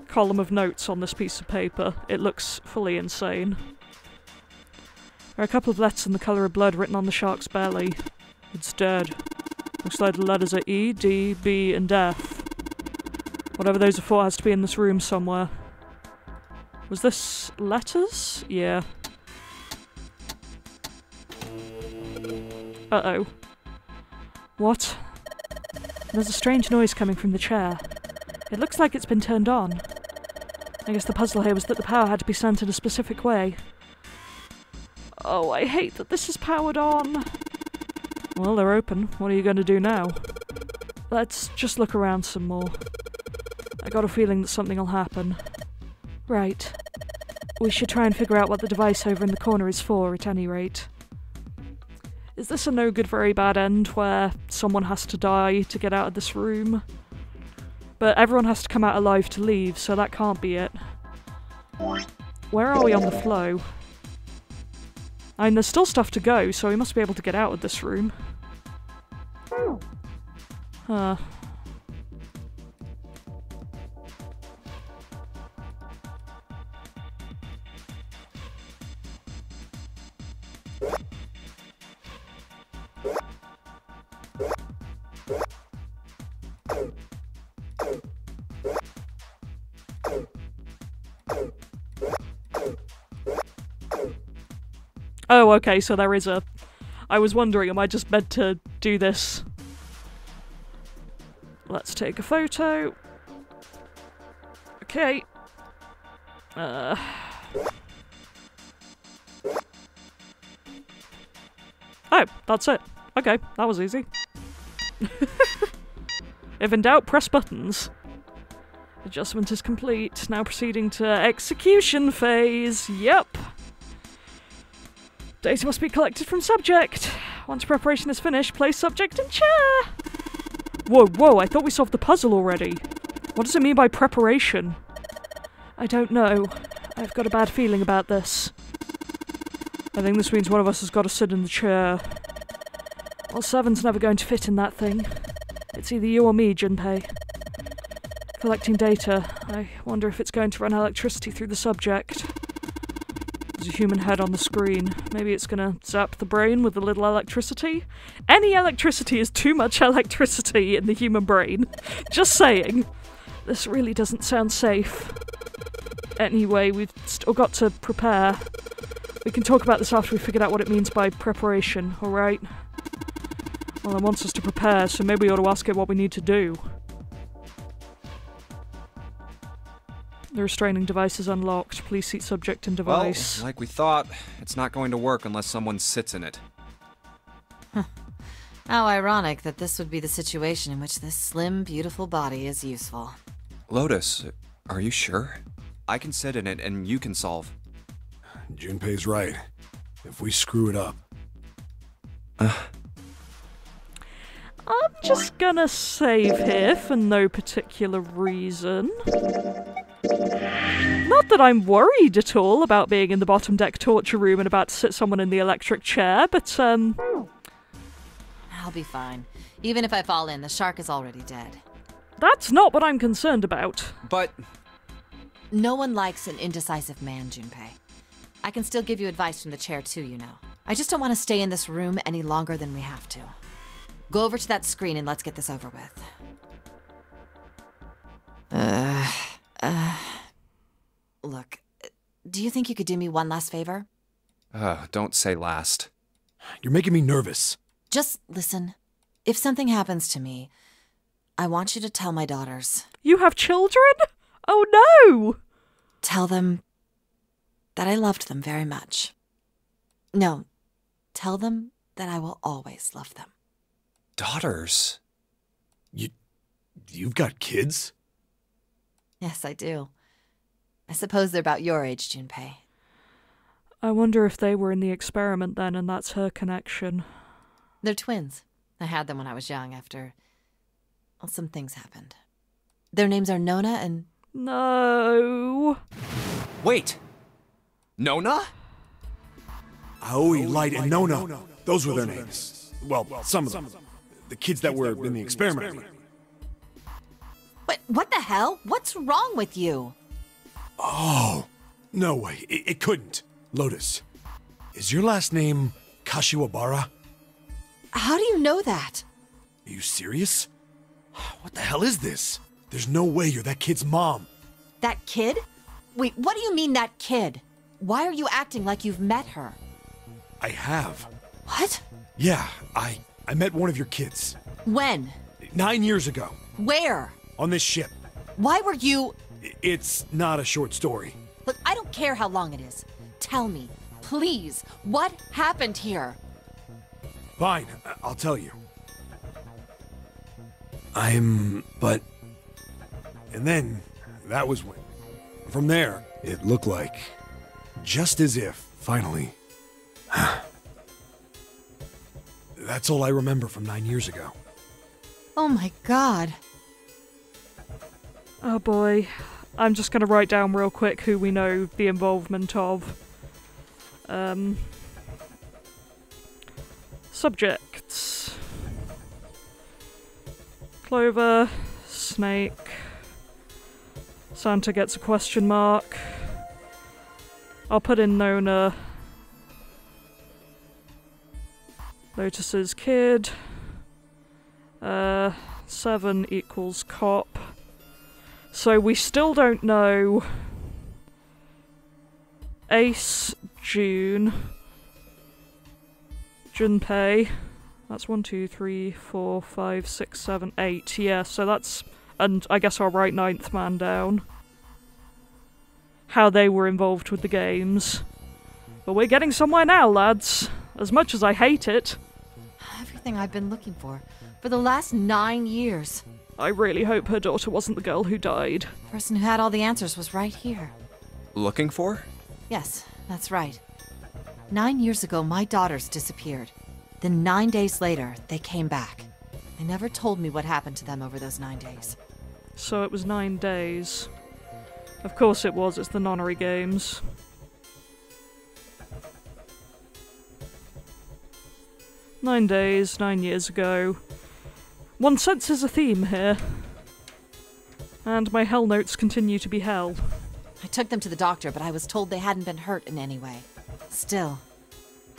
column of notes on this piece of paper, it looks fully insane. There are a couple of letters in the colour of blood written on the shark's belly. It's dead. Looks like the letters are E, D, B, and F. Whatever those are for has to be in this room somewhere. Was this letters? Yeah. Uh-oh. What? There's a strange noise coming from the chair. It looks like it's been turned on. I guess the puzzle here was that the power had to be sent in a specific way. Oh, I hate that this is powered on. Well, they're open. What are you going to do now? Let's just look around some more. I got a feeling that something will happen. Right. We should try and figure out what the device over in the corner is for, at any rate. Is this a no good, very bad end where someone has to die to get out of this room? But everyone has to come out alive to leave, so that can't be it. Where are we on the flow? I mean, there's still stuff to go, so we must be able to get out of this room. Huh. Oh, okay, so there is a... I was wondering, am I just meant to do this? Let's take a photo. Okay. Oh, that's it. Okay, that was easy. If in doubt, press buttons. Adjustment is complete. Now proceeding to execution phase. Yep. Data must be collected from subject. Once preparation is finished, place subject in chair. Whoa, whoa, I thought we solved the puzzle already. What does it mean by preparation? I don't know. I've got a bad feeling about this. I think this means one of us has got to sit in the chair. Well, 7's never going to fit in that thing. It's either you or me, Junpei. Collecting data. I wonder if it's going to run electricity through the subject. There's a human head on the screen. Maybe it's gonna zap the brain with a little electricity? Any electricity is too much electricity in the human brain. Just saying. This really doesn't sound safe. Anyway, we've still got to prepare. We can talk about this after we figured out what it means by preparation, alright? Well, it wants us to prepare, so maybe we ought to ask it what we need to do. The restraining device is unlocked. Please seat subject and device. Well, like we thought, it's not going to work unless someone sits in it. How ironic that this would be the situation in which this slim, beautiful body is useful. Lotus, are you sure? I can sit in it and you can solve. Junpei's right. If we screw it up... I'm just gonna save here for no particular reason. Not that I'm worried at all about being in the bottom deck torture room and about to sit someone in the electric chair, but I'll be fine. Even if I fall in, the shark is already dead. That's not what I'm concerned about. But No one likes an indecisive man, Junpei. I can still give you advice from the chair too, you know. I just don't want to stay in this room any longer than we have to. Go over to that screen and let's get this over with. Look, do you think you could do me one last favor? don't say last. You're making me nervous. Just listen. If something happens to me, I want you to tell my daughters. You have children? Oh no! Tell them that I loved them very much. No, tell them that I will always love them. Daughters? You've got kids? Yes, I do. I suppose they're about your age, Junpei. I wonder if they were in the experiment then and that's her connection. They're twins. I had them when I was young after... well, some things happened. Their names are Nona and... No. Wait! Nona? Aoi, Light, and Nona. Those were their names. Well, some of them. The kids that were in the experiment. But what the hell? What's wrong with you? Oh, no way. It couldn't. Lotus, is your last name Kashiwabara? How do you know that? Are you serious? What the hell is this? There's no way you're that kid's mom. That kid? Wait, what do you mean, that kid? Why are you acting like you've met her? I have. What? Yeah, I met one of your kids. When? 9 years ago. Where? On this ship. Why were you... It's not a short story. Look, I don't care how long it is. Tell me, please, what happened here? Fine, I'll tell you. But... And then, that was when. From there, it looked like... just as if, finally... That's all I remember from 9 years ago. Oh my god. Oh boy. I'm just going to write down real quick who we know the involvement of. Subjects. Clover, Snake. Santa gets a question mark. I'll put in Nona. Lotus's kid. 7 equals cop. So we still don't know Ace, June, Junpei. That's 1, 2, 3, 4, 5, 6, 7, 8. Yeah, so that's... and I guess I'll write 9th man down. How they were involved with the games. But we're getting somewhere now, lads. As much as I hate it. Everything I've been looking for the last 9 years. I really hope her daughter wasn't the girl who died. The person who had all the answers was right here. Looking for? Yes, that's right. 9 years ago, my daughters disappeared. Then 9 days later, they came back. They never told me what happened to them over those 9 days. So it was 9 days. Of course it was, it's the nonary games. "9 days, 9 years ago." One senses a theme here. And my hell notes continue to be hell. I took them to the doctor, but I was told they hadn't been hurt in any way. Still,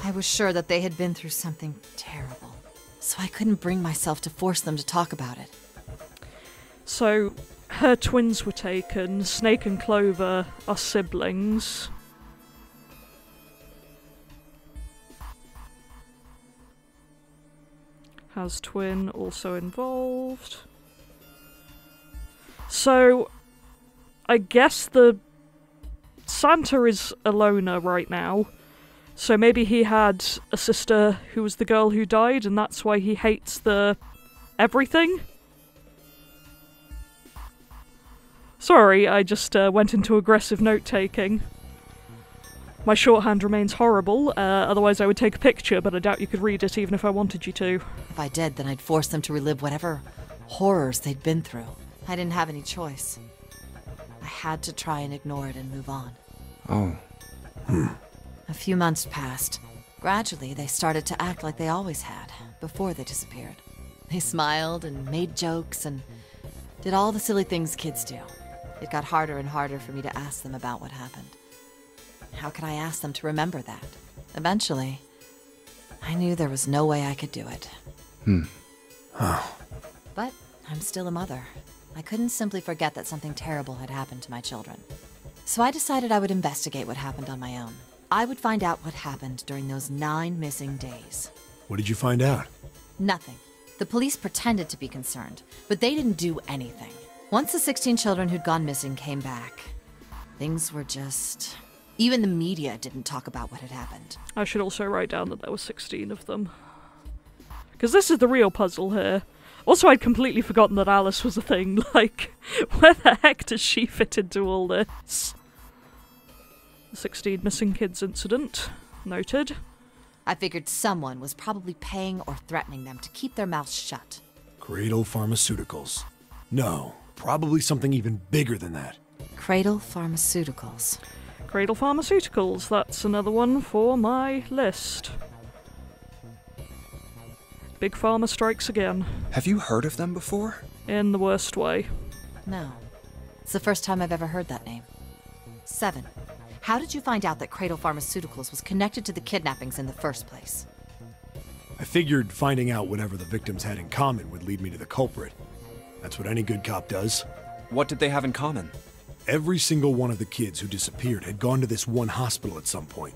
I was sure that they had been through something terrible. So I couldn't bring myself to force them to talk about it. So, her twins were taken. Snake and Clover are siblings. Has twin also involved. So, I guess the Santa is a loner right now. So maybe he had a sister who was the girl who died, and that's why he hates the everything? Sorry, I just went into aggressive note-taking. My shorthand remains horrible, otherwise I would take a picture, but I doubt you could read it even if I wanted you to. If I did, then I'd force them to relive whatever horrors they'd been through. I didn't have any choice. I had to try and ignore it and move on. Oh. A few months passed. Gradually, they started to act like they always had, before they disappeared. They smiled and made jokes, and Did all the silly things kids do. It got harder and harder for me to ask them about what happened. How could I ask them to remember that? Eventually, I knew there was no way I could do it. But I'm still a mother. I couldn't simply forget that something terrible had happened to my children. So I decided I would investigate what happened on my own. I would find out what happened during those 9 missing days. What did you find out? Nothing. The police pretended to be concerned, but they didn't do anything. Once the 16 children who'd gone missing came back, things were just... Even the media didn't talk about what had happened. I should also write down that there were 16 of them. Because this is the real puzzle here. Also, I'd completely forgotten that Alice was a thing. Like, where the heck does she fit into all this? The 16 missing kids incident. Noted. I figured someone was probably paying or threatening them to keep their mouths shut. Cradle Pharmaceuticals. No, probably something even bigger than that. Cradle Pharmaceuticals. Cradle Pharmaceuticals, that's another one for my list. Big Pharma strikes again. Have you heard of them before? In the worst way. No. It's the first time I've ever heard that name. 7. How did you find out that Cradle Pharmaceuticals was connected to the kidnappings in the first place? I figured finding out whatever the victims had in common would lead me to the culprit. That's what any good cop does. What did they have in common? Every single one of the kids who disappeared had gone to this one hospital at some point.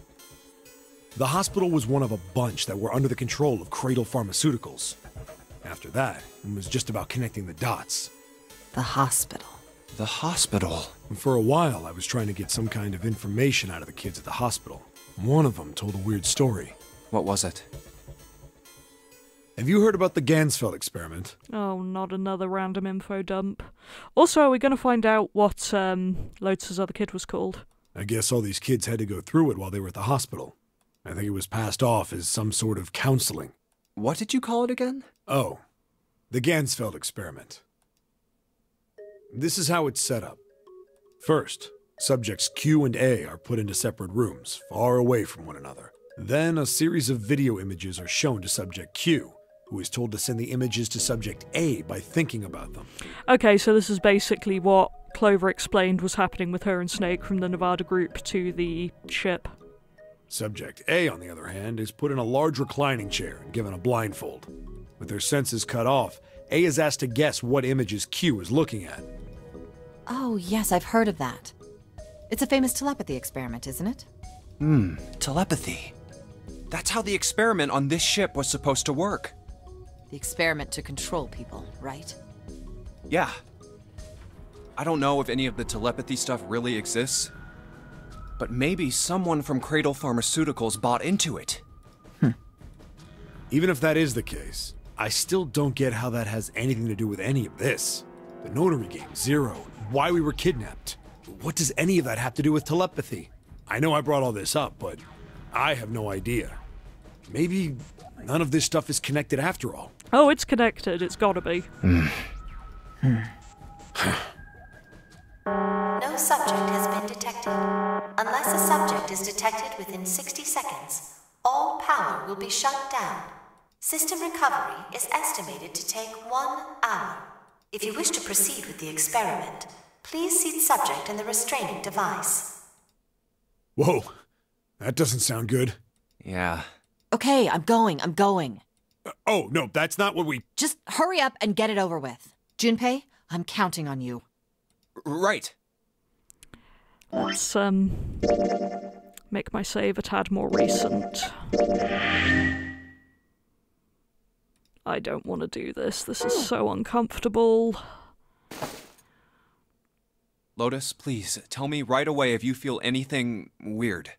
The hospital was one of a bunch that were under the control of Cradle Pharmaceuticals. After that, it was just about connecting the dots. The hospital. The hospital? And for a while, I was trying to get some kind of information out of the kids at the hospital. One of them told a weird story. What was it? Have you heard about the Gansfeld experiment? Oh, not another random info dump. Also, are we going to find out what Lotus's other kid was called? I guess all these kids had to go through it while they were at the hospital. I think it was passed off as some sort of counseling. What did you call it again? Oh, the Gansfeld experiment. This is how it's set up. First, subjects Q and A are put into separate rooms, far away from one another. Then a series of video images are shown to subject Q, who is told to send the images to subject A by thinking about them. Okay, so this is basically what Clover explained was happening with her and Snake from the Nevada group to the ship. Subject A, on the other hand, is put in a large reclining chair and given a blindfold. With their senses cut off, A is asked to guess what images Q is looking at. Oh, yes, I've heard of that. It's a famous telepathy experiment, isn't it? Telepathy. That's how the experiment on this ship was supposed to work. The experiment to control people, right? Yeah. I don't know if any of the telepathy stuff really exists, but maybe someone from Cradle Pharmaceuticals bought into it. Even if that is the case, I still don't get how that has anything to do with any of this. The notary game, Zero, why we were kidnapped. What does any of that have to do with telepathy? I know I brought all this up, but I have no idea. Maybe none of this stuff is connected after all. Oh, it's connected. It's gotta be. No subject has been detected. Unless a subject is detected within 60 seconds, all power will be shut down. System recovery is estimated to take 1 hour. If you wish to proceed with the experiment, please seat subject in the restraining device. Whoa, that doesn't sound good. Yeah. Okay, I'm going. Oh, no, that's not what we... Just hurry up and get it over with. Junpei, I'm counting on you. Right. Let's, make my save a tad more recent. I don't want to do this. This is so uncomfortable. Lotus, please, tell me right away if you feel anything weird.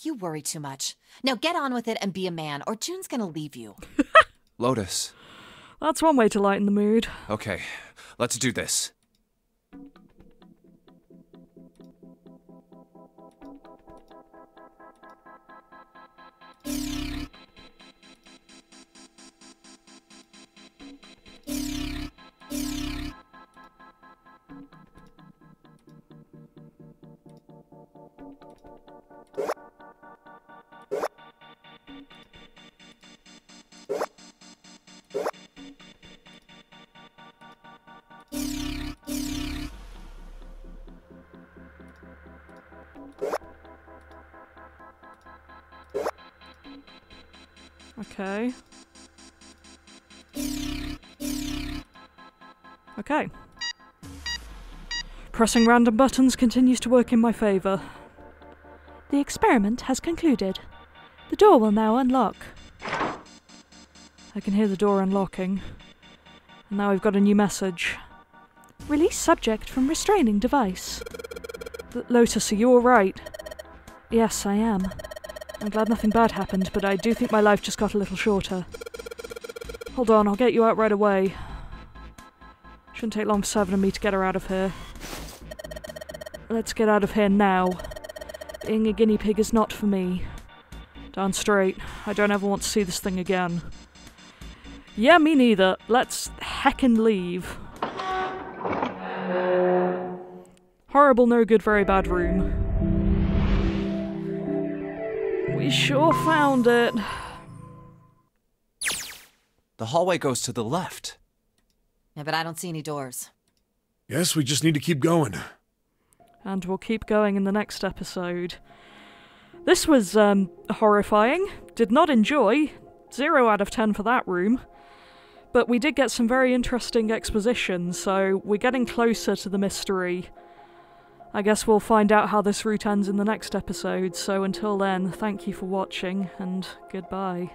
You worry too much. Now get on with it and be a man, or June's gonna leave you. Lotus. That's one way to lighten the mood. Okay, let's do this. Okay. Okay. Pressing random buttons continues to work in my favour. The experiment has concluded. The door will now unlock. I can hear the door unlocking. And now we've got a new message. Release subject from restraining device. Lotus, are you alright? Yes, I am. I'm glad nothing bad happened, but I do think my life just got a little shorter. Hold on, I'll get you out right away. Shouldn't take long for Seven and me to get her out of here. Let's get out of here now. Being a guinea pig is not for me. Darn straight. I don't ever want to see this thing again. Yeah, me neither. Let's heckin' leave. Horrible, no good, very bad room. We sure found it. The hallway goes to the left. Yeah, but I don't see any doors. Yes, we just need to keep going. And we'll keep going in the next episode. This was, horrifying. Did not enjoy. 0 out of 10 for that room. But we did get some very interesting exposition, so we're getting closer to the mystery. I guess we'll find out how this route ends in the next episode, so until then, thank you for watching, and goodbye.